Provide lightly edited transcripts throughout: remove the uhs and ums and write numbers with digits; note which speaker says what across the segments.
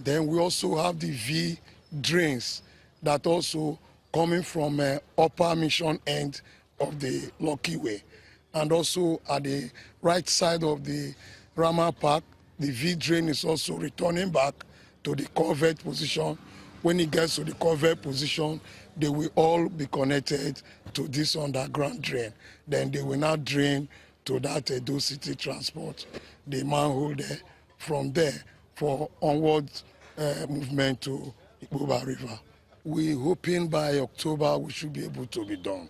Speaker 1: Then we also have the V drains that also coming from upper mission end of the Lucky Way. And also at the right side of the Rama Park, the V drain is also returning back to the culvert position. When it gets to the culvert position, they will all be connected to this underground drain. Then they will now drain to that Edo City Transport, the manhole there, from there for onward movement to Ibuba River. We're hoping by October we should be able to be done.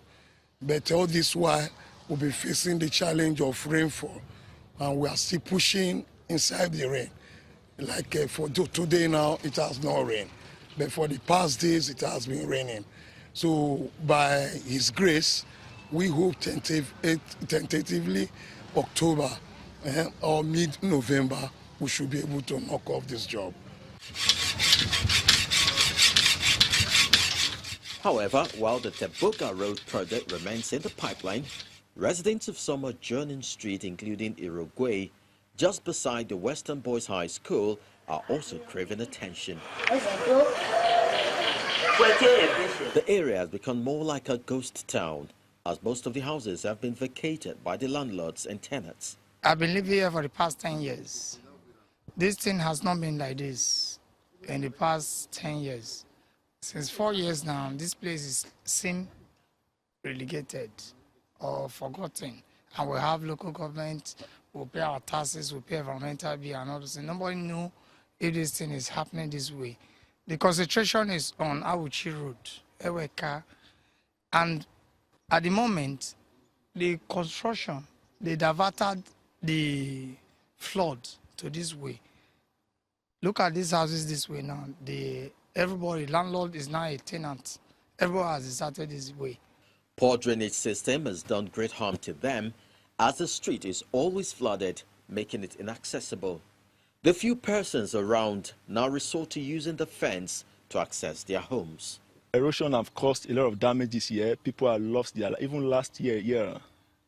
Speaker 1: But all this while, we'll be facing the challenge of rainfall, and we are still pushing inside the rain. Like for today now, it has not rained, but for the past days, it has been raining. So by His grace, we hope tentatively October or mid-November, we should be able to knock off this job.
Speaker 2: However, while the Teboga Road project remains in the pipeline, residents of some adjoining street, including Irogwe, just beside the Western Boys High School, are also craving attention. The area has become more like a ghost town, as most of the houses have been vacated by the landlords and tenants.
Speaker 3: I've been living here for the past 10 years. This thing has not been like this in the past 10 years. Since 4 years now, this place is seen relegated or forgotten. And we have local government, we pay our taxes, we pay environmental bill and all those things. Nobody knew if this thing is happening this way. The concentration is on Awuchi Road, Eweka, and at the moment, the construction, they diverted the flood to this way. Look at these houses this way now. Everybody, landlord is now a tenant. Everyone has decided this way.
Speaker 2: Poor drainage system has done great harm to them, as the street is always flooded, making it inaccessible. The few persons around now resort to using the fence to access their homes.
Speaker 4: Erosion have caused a lot of damage this year. People have lost their life. Even last year, I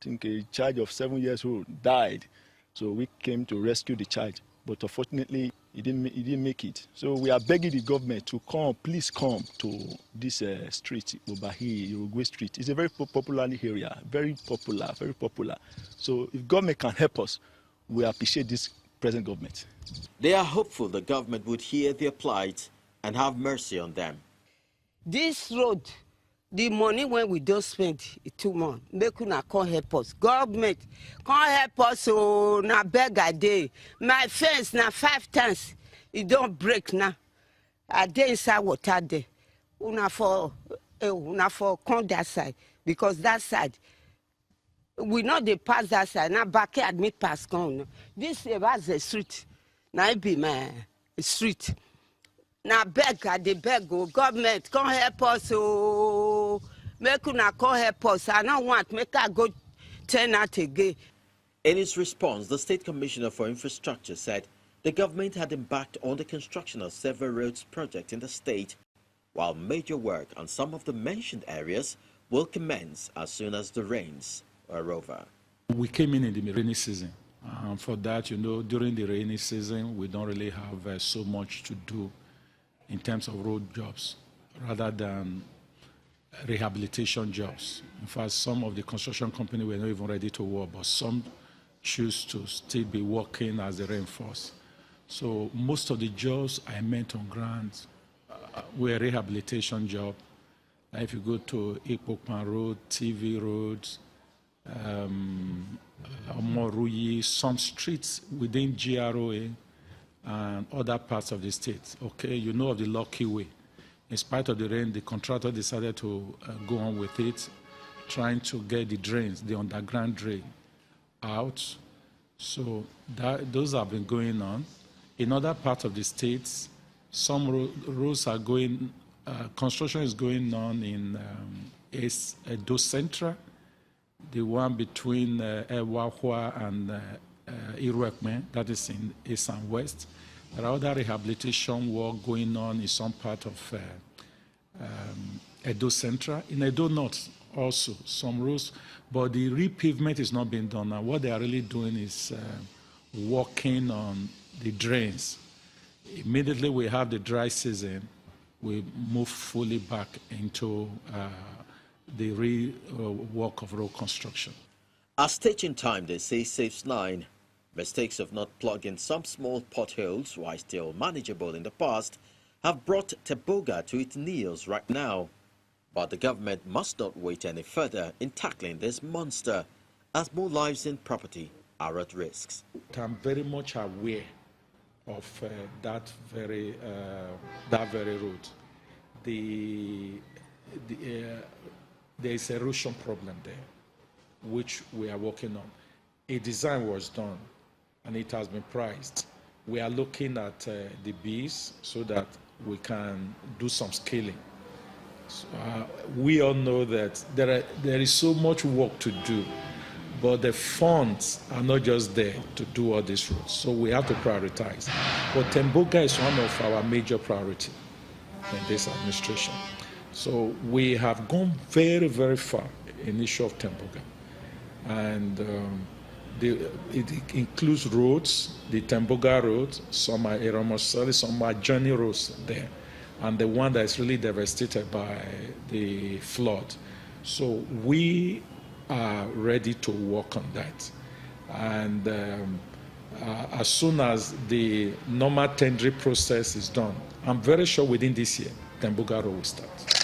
Speaker 4: think a child of 7 years old died. So we came to rescue the child. But unfortunately, he didn't make it. So we are begging the government to come, please come to this street, Obahi, Uruguay Street. It's a very popular area, very popular. So if government can help us, we appreciate this present government.
Speaker 2: They are hopeful the government would hear their plight and have mercy on them.
Speaker 5: This road, the money when we don't spend it too much. Make una come help us. Government, come help us. So na beg a day. My fence na 5 times. It don't break now. A day inside water there. Una for come that side, because that side we know they pass that side. Now back here admit pass come. This was the street. Now it be my street. Now beg, they beg, oh, government, come help us, oh, make una come help us. I don't want, make I go turn out again.
Speaker 2: In its response, the State Commissioner for Infrastructure said the government had embarked on the construction of several roads projects in the state, while major work on some of the mentioned areas will commence as soon as the rains are over.
Speaker 6: We came in the rainy season. For that, during the rainy season, we don't really have so much to do in terms of road jobs, rather than rehabilitation jobs. In fact, some of the construction companies were not even ready to work, but some choose to still be working as the rain falls. So most of the jobs I meant on grants were rehabilitation jobs. If you go to Ikpokpan Road, TV Roads, Omoruyi, some streets within GROA, and other parts of the state. Okay, you know of the Lucky Way. In spite of the rain, the contractor decided to go on with it, trying to get the drains, the underground drain, out. So those have been going on. In other parts of the states, some roads are going, construction is going on in Edo Central, the one between Ewahua and Iruekme, that is in East and West. There are other rehabilitation work going on in some part of Edo Central. In Edo North also, some roads, but the repavement is not being done. Now what they are really doing is working on the drains. Immediately we have the dry season, we move fully back into the work of road construction.
Speaker 2: As staging time, they say, saves 9. Mistakes of not plugging some small potholes, while still manageable in the past, have brought Teboga to its knees right now. But the government must not wait any further in tackling this monster, as more lives and property are at risk.
Speaker 6: I'm very much aware of that very road. There is erosion problem there, which we are working on. A design was done, and it has been priced. We are looking at the Bs so that we can do some scaling. So, we all know that there is so much work to do, but the funds are not just there to do all these roads, so we have to prioritize. But Teboga is one of our major priorities in this administration. So we have gone very, very far in the issue of Teboga. And it includes roads, the Teboga road, some are Erosion, some are journey roads there, and the one that is really devastated by the flood. So we are ready to work on that. And as soon as the normal tendering process is done, I'm very sure within this year, Teboga road will start.